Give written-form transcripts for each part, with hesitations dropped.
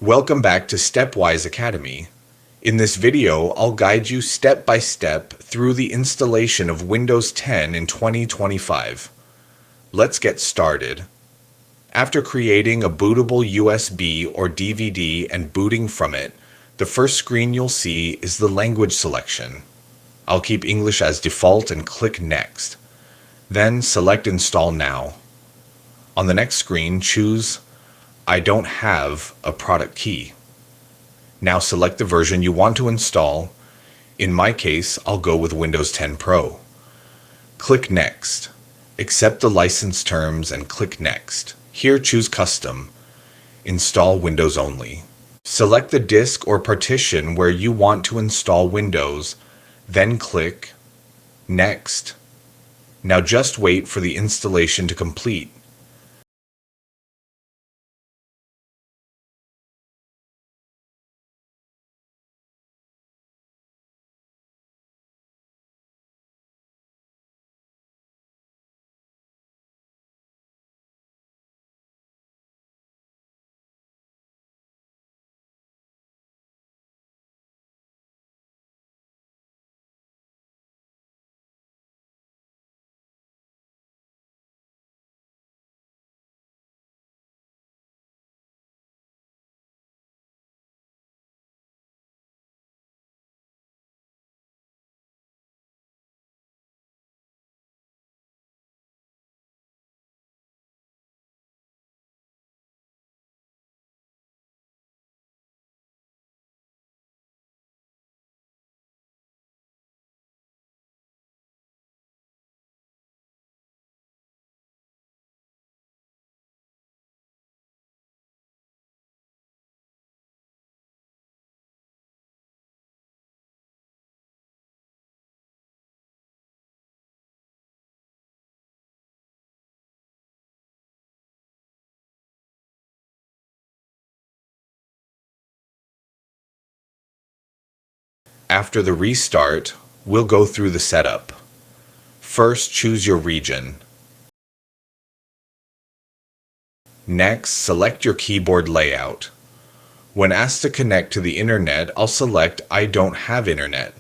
Welcome back to StepWise Academy. In this video, I'll guide you step by step through the installation of Windows 10 in 2025. Let's get started. After creating a bootable USB or DVD and booting from it, the first screen you'll see is the language selection. I'll keep English as default and click Next. Then select Install Now. On the next screen, choose I don't have a product key. Now select the version you want to install. In my case, I'll go with Windows 10 Pro. Click Next. Accept the license terms and click Next. Here choose Custom. Install Windows only. Select the disk or partition where you want to install Windows, then click Next. Now just wait for the installation to complete. After the restart, we'll go through the setup. First, choose your region. Next, select your keyboard layout. When asked to connect to the internet, I'll select I don't have internet.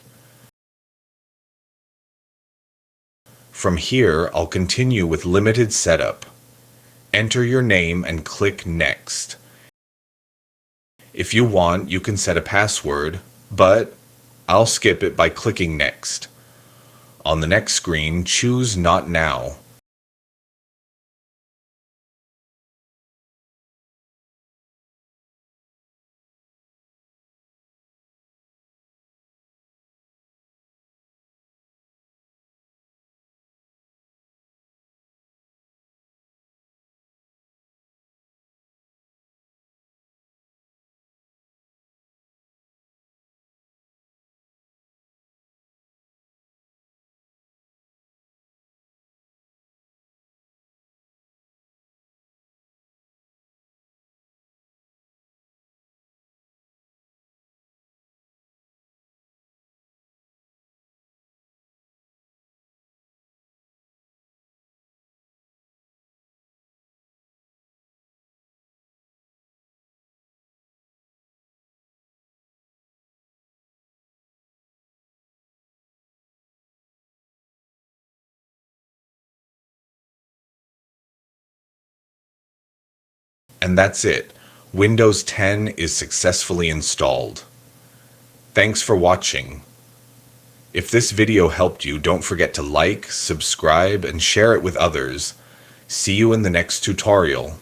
From here, I'll continue with limited setup. Enter your name and click Next. If you want, you can set a password, but I'll skip it by clicking Next. On the next screen, choose Not Now. And that's it. Windows 10 is successfully installed. Thanks for watching. If this video helped you, don't forget to like, subscribe, and share it with others. See you in the next tutorial.